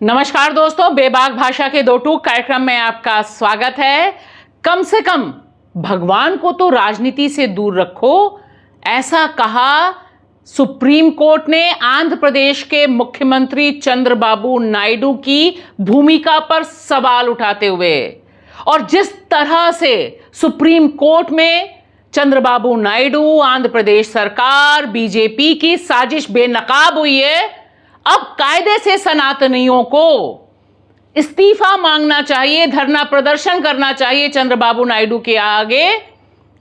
नमस्कार दोस्तों, बेबाक भाषा के दो टूक कार्यक्रम में आपका स्वागत है। कम से कम भगवान को तो राजनीति से दूर रखो, ऐसा कहा सुप्रीम कोर्ट ने आंध्र प्रदेश के मुख्यमंत्री चंद्रबाबू नायडू की भूमिका पर सवाल उठाते हुए। और जिस तरह से सुप्रीम कोर्ट में चंद्रबाबू नायडू, आंध्र प्रदेश सरकार, बीजेपी की साजिश बेनकाब हुई है, अब कायदे से सनातनियों को इस्तीफा मांगना चाहिए, धरना प्रदर्शन करना चाहिए चंद्रबाबू नायडू के आगे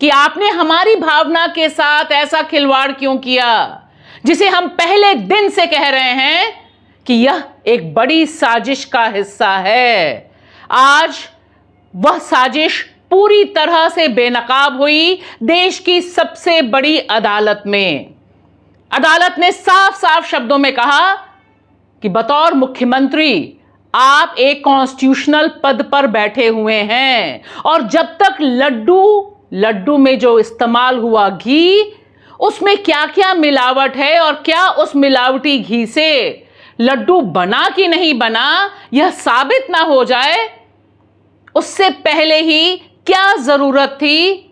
कि आपने हमारी भावना के साथ ऐसा खिलवाड़ क्यों किया, जिसे हम पहले दिन से कह रहे हैं कि यह एक बड़ी साजिश का हिस्सा है। आज वह साजिश पूरी तरह से बेनकाब हुई देश की सबसे बड़ी अदालत में। अदालत ने साफ साफ शब्दों में कहा कि बतौर मुख्यमंत्री आप एक कॉन्स्टिट्यूशनल पद पर बैठे हुए हैं और जब तक लड्डू में जो इस्तेमाल हुआ घी, उसमें क्या क्या मिलावट है और क्या उस मिलावटी घी से लड्डू बना कि नहीं बना, यह साबित ना हो जाए, उससे पहले ही क्या जरूरत थी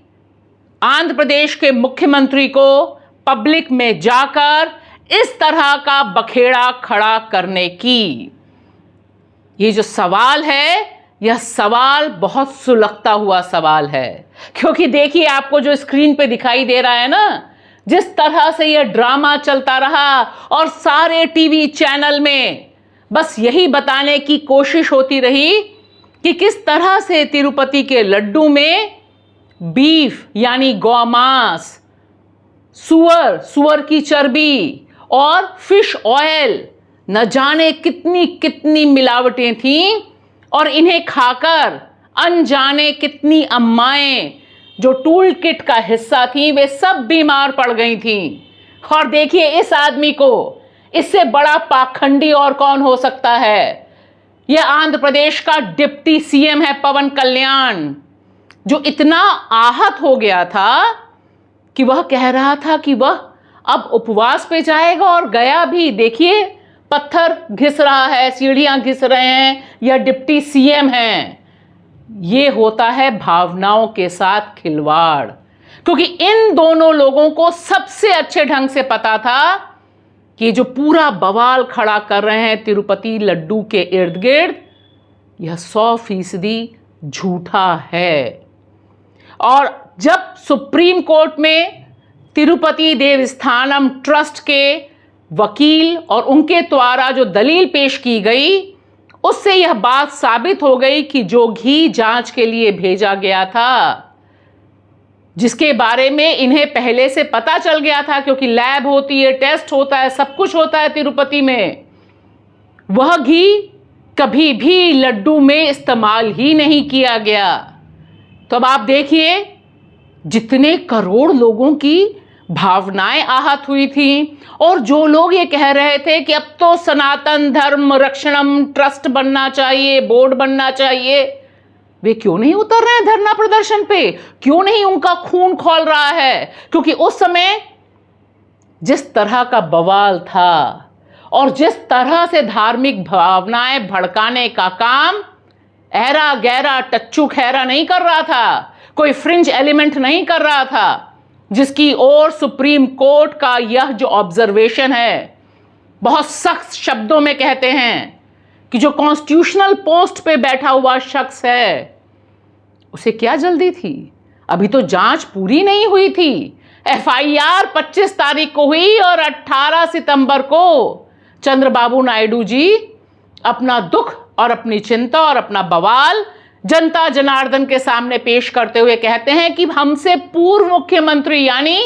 आंध्र प्रदेश के मुख्यमंत्री को पब्लिक में जाकर इस तरह का बखेड़ा खड़ा करने की। ये जो सवाल है, यह सवाल बहुत सुलगता हुआ सवाल है, क्योंकि देखिए आपको जो स्क्रीन पे दिखाई दे रहा है ना, जिस तरह से यह ड्रामा चलता रहा और सारे टीवी चैनल में बस यही बताने की कोशिश होती रही कि किस तरह से तिरुपति के लड्डू में बीफ यानी गौमांस, सुअर की चर्बी और फिश ऑयल, न जाने कितनी कितनी मिलावटें थीं और इन्हें खाकर अनजाने कितनी अम्माएं जो टूल किट का हिस्सा थीं, वे सब बीमार पड़ गई थीं। और देखिए इस आदमी को, इससे बड़ा पाखंडी और कौन हो सकता है। यह आंध्र प्रदेश का डिप्टी सीएम है पवन कल्याण, जो इतना आहत हो गया था कि वह कह रहा था कि वह अब उपवास पे जाएगा, और गया भी। देखिए पत्थर घिस रहा है, सीढ़ियां घिस रहे हैं, यह डिप्टी सीएम हैं। ये होता है भावनाओं के साथ खिलवाड़, क्योंकि इन दोनों लोगों को सबसे अच्छे ढंग से पता था कि जो पूरा बवाल खड़ा कर रहे हैं तिरुपति लड्डू के इर्द गिर्द, यह 100% झूठा है। और जब सुप्रीम कोर्ट में तिरुपति देवस्थानम ट्रस्ट के वकील और उनके द्वारा जो दलील पेश की गई, उससे यह बात साबित हो गई कि जो घी जांच के लिए भेजा गया था, जिसके बारे में इन्हें पहले से पता चल गया था, क्योंकि लैब होती है, टेस्ट होता है, सब कुछ होता है तिरुपति में, वह घी कभी भी लड्डू में इस्तेमाल ही नहीं किया गया। तो अब आप देखिए जितने करोड़ लोगों की भावनाएं आहत हुई थी, और जो लोग ये कह रहे थे कि अब तो सनातन धर्म रक्षणम ट्रस्ट बनना चाहिए, बोर्ड बनना चाहिए, वे क्यों नहीं उतर रहे हैं धरना प्रदर्शन पे? क्यों नहीं उनका खून खौल रहा है? क्योंकि उस समय जिस तरह का बवाल था और जिस तरह से धार्मिक भावनाएं भड़काने का काम ऐरा गैरा टच्चू खैरा नहीं कर रहा था, कोई फ्रिंज एलिमेंट नहीं कर रहा था, जिसकी ओर सुप्रीम कोर्ट का यह जो ऑब्जर्वेशन है बहुत सख्त शब्दों में कहते हैं कि जो कॉन्स्टिट्यूशनल पोस्ट पे बैठा हुआ शख्स है, उसे क्या जल्दी थी? अभी तो जांच पूरी नहीं हुई थी। एफआईआर 25 तारीख को हुई और 18 सितंबर को चंद्रबाबू नायडू जी अपना दुख और अपनी चिंता और अपना बवाल जनता जनार्दन के सामने पेश करते हुए कहते हैं कि हमसे पूर्व मुख्यमंत्री यानी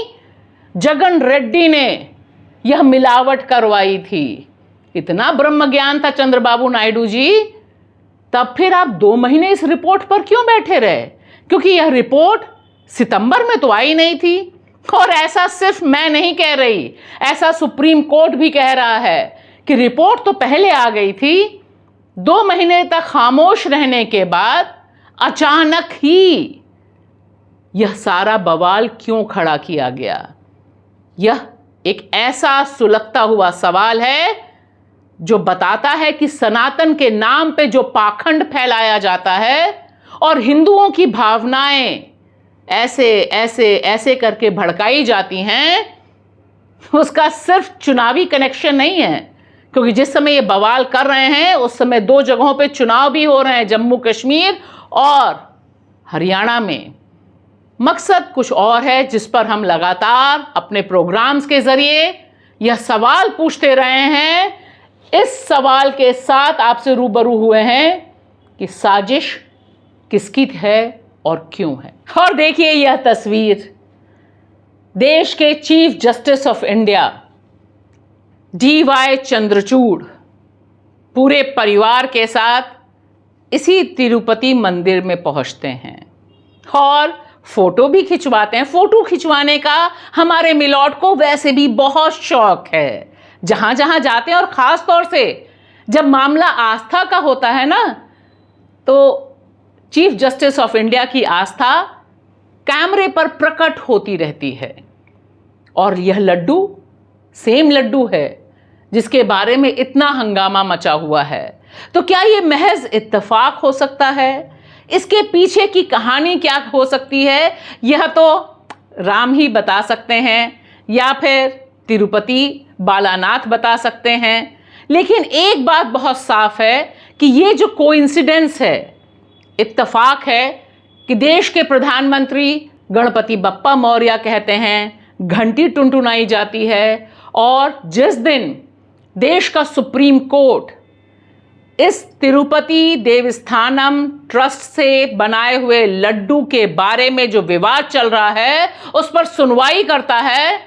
जगन रेड्डी ने यह मिलावट करवाई थी। इतना ब्रह्म ज्ञान था चंद्रबाबू नायडू जी, तब फिर आप 2 महीने इस रिपोर्ट पर क्यों बैठे रहे? क्योंकि यह रिपोर्ट सितंबर में तो आई नहीं थी। और ऐसा सिर्फ मैं नहीं कह रही, ऐसा सुप्रीम कोर्ट भी कह रहा है कि रिपोर्ट तो पहले आ गई थी। 2 महीने तक खामोश रहने के बाद अचानक ही यह सारा बवाल क्यों खड़ा किया गया? यह एक ऐसा सुलगता हुआ सवाल है जो बताता है कि सनातन के नाम पे जो पाखंड फैलाया जाता है और हिंदुओं की भावनाएं ऐसे ऐसे ऐसे करके भड़काई जाती हैं, उसका सिर्फ चुनावी कनेक्शन नहीं है। क्योंकि जिस समय ये बवाल कर रहे हैं उस समय 2 जगहों पे चुनाव भी हो रहे हैं, जम्मू कश्मीर और हरियाणा में। मकसद कुछ और है जिस पर हम लगातार अपने प्रोग्राम्स के जरिए यह सवाल पूछते रहे हैं। इस सवाल के साथ आपसे रूबरू हुए हैं कि साजिश किसकी है और क्यों है। और देखिए यह तस्वीर देश के chief justice of India DY Chandrachud पूरे परिवार के साथ इसी तिरुपति मंदिर में पहुंचते हैं और फोटो भी खिंचवाते हैं। फोटो खिंचवाने का हमारे मिलॉर्ड को वैसे भी बहुत शौक है। जहां जहां जाते हैं और खास तौर से जब मामला आस्था का होता है ना, तो चीफ जस्टिस ऑफ इंडिया की आस्था कैमरे पर प्रकट होती रहती है। और यह लड्डू सेम लड्डू है जिसके बारे में इतना हंगामा मचा हुआ है। तो क्या यह महज इत्तेफाक हो सकता है? इसके पीछे की कहानी क्या हो सकती है? यह तो राम ही बता सकते हैं या फिर तिरुपति बालानाथ बता सकते हैं। लेकिन एक बात बहुत साफ है कि ये जो कोइंसिडेंस है, इत्तेफाक है कि देश के प्रधानमंत्री गणपति बप्पा मौर्य कहते हैं, घंटी टुनटुनाई जाती है और जिस दिन देश का सुप्रीम कोर्ट इस तिरुपति देवस्थानम ट्रस्ट से बनाए हुए लड्डू के बारे में जो विवाद चल रहा है उस पर सुनवाई करता है,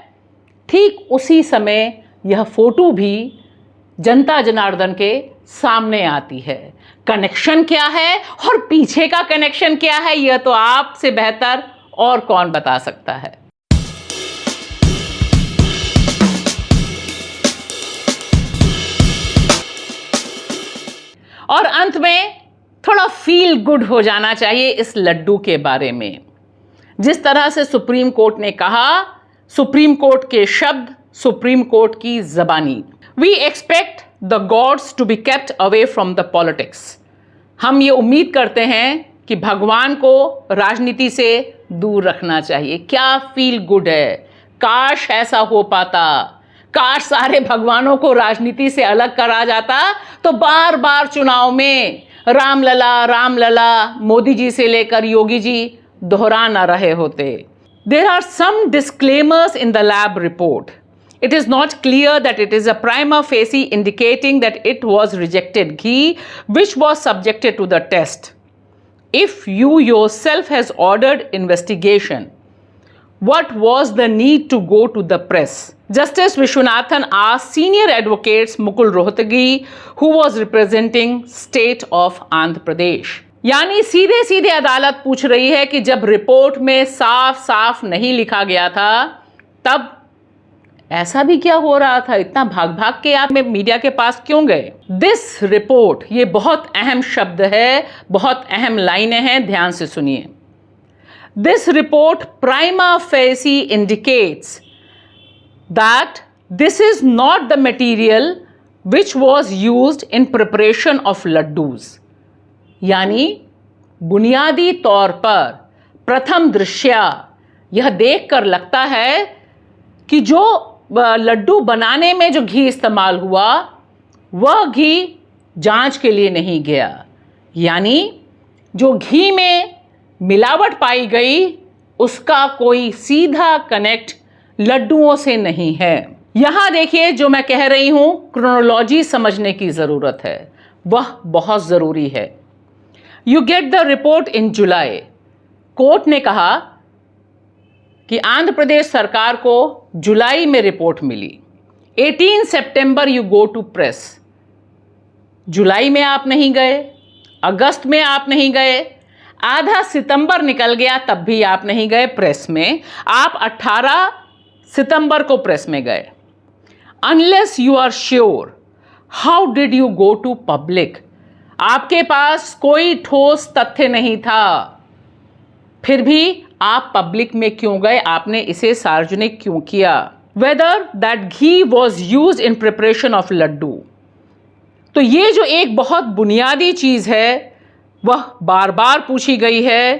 ठीक उसी समय यह फोटो भी जनता जनार्दन के सामने आती है। कनेक्शन क्या है और पीछे का कनेक्शन क्या है, यह तो आपसे बेहतर और कौन बता सकता है। और अंत में थोड़ा फील गुड हो जाना चाहिए इस लड्डू के बारे में। जिस तरह से सुप्रीम कोर्ट ने कहा, सुप्रीम कोर्ट के शब्द, सुप्रीम कोर्ट की जबानी, we expect the gods to be kept away from the politics. हम ये उम्मीद करते हैं कि भगवान को राजनीति से दूर रखना चाहिए। क्या फील गुड है। काश ऐसा हो पाता, काश सारे भगवानों को राजनीति से अलग करा जाता तो बार बार चुनाव में रामलला मोदी जी से लेकर योगी जी दोहरा ना रहे होते। There are some disclaimers in the lab report. It is not clear that it is a prima facie indicating that it was rejected ghee which was subjected to the test. If you yourself has ordered investigation, what was the need to go to the press? Justice Vishwanathan asked senior advocates Mukul Rohtagi, who was representing state of Andhra Pradesh. यानी सीधे सीधे अदालत पूछ रही है कि जब report में साफ साफ नहीं लिखा गया था तब ऐसा भी क्या हो रहा था, इतना भाग भाग के आप मीडिया के पास क्यों गए? दिस रिपोर्ट, ये बहुत अहम शब्द है, बहुत अहम लाइनें हैं, ध्यान से सुनिए। This report prima facie indicates that this is not the material which was used in preparation of laddus. यानी बुनियादी तौर पर प्रथम दृष्टया यह देखकर लगता है कि जो लड्डू बनाने में जो घी इस्तेमाल हुआ वह घी जांच के लिए नहीं गया। यानी जो घी में मिलावट पाई गई उसका कोई सीधा कनेक्ट लड्डुओं से नहीं है। यहां देखिए, जो मैं कह रही हूं, क्रोनोलॉजी समझने की ज़रूरत है, वह बहुत ज़रूरी है। You get the report in July. Court ने कहा कि आंध्र प्रदेश सरकार को जुलाई में रिपोर्ट मिली। 18 सितंबर यू गो टू प्रेस। जुलाई में आप नहीं गए, अगस्त में आप नहीं गए, आधा सितंबर निकल गया तब भी आप नहीं गए प्रेस में। आप 18 सितंबर को प्रेस में गए। Unless you are sure, how did you go to public? आपके पास कोई ठोस तथ्य नहीं था, फिर भी आप पब्लिक में क्यों गए? आपने इसे सार्वजनिक क्यों किया? Whether that ghee was use in preparation of laddu, तो ये जो एक बहुत बुनियादी चीज़ है वह बार बार पूछी गई है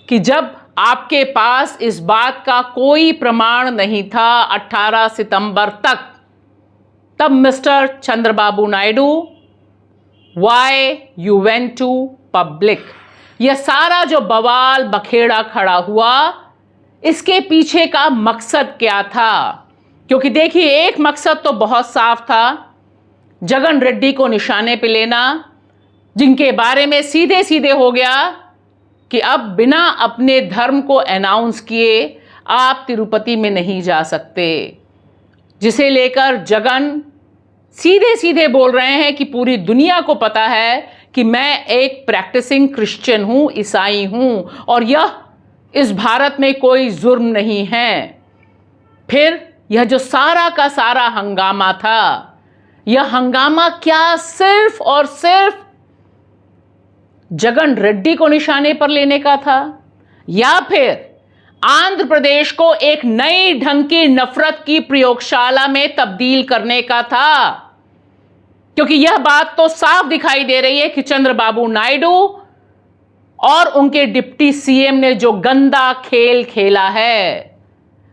कि जब आपके पास इस बात का कोई प्रमाण नहीं था 18 सितंबर तक, तब mister Chandrababu Naidu, why you went to public? यह सारा जो बवाल बखेड़ा खड़ा हुआ, इसके पीछे का मकसद क्या था? क्योंकि देखिए, एक मकसद तो बहुत साफ था, जगन रेड्डी को निशाने पे लेना, जिनके बारे में सीधे सीधे हो गया कि अब बिना अपने धर्म को अनाउंस किए आप तिरुपति में नहीं जा सकते, जिसे लेकर जगन सीधे सीधे बोल रहे हैं कि पूरी दुनिया को पता है कि मैं एक प्रैक्टिसिंग क्रिश्चियन हूं, ईसाई हूं, और यह इस भारत में कोई जुर्म नहीं है। फिर यह जो सारा का सारा हंगामा था, यह हंगामा क्या सिर्फ और सिर्फ जगन रेड्डी को निशाने पर लेने का था, या फिर आंध्र प्रदेश को एक नई ढंग की नफरत की प्रयोगशाला में तब्दील करने का था? क्योंकि यह बात तो साफ दिखाई दे रही है कि चंद्रबाबू नायडू और उनके डिप्टी सीएम ने जो गंदा खेल खेला है,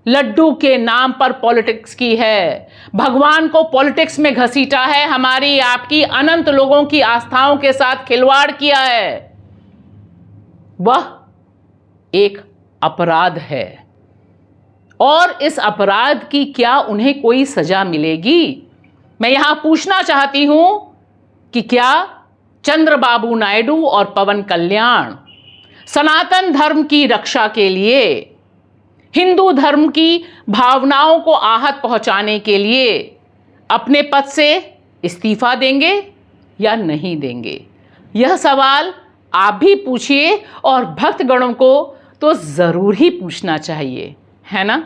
लड्डू के नाम पर पॉलिटिक्स की है, भगवान को पॉलिटिक्स में घसीटा है, हमारी आपकी अनंत लोगों की आस्थाओं के साथ खिलवाड़ किया है, वह एक अपराध है। और इस अपराध की क्या उन्हें कोई सजा मिलेगी? मैं यहां पूछना चाहती हूं कि क्या चंद्रबाबू नायडू और पवन कल्याण सनातन धर्म की रक्षा के लिए, हिंदू धर्म की भावनाओं को आहत पहुंचाने के लिए अपने पद से इस्तीफा देंगे या नहीं देंगे? यह सवाल आप भी पूछिए और भक्तगणों को तो जरूर ही पूछना चाहिए, है ना?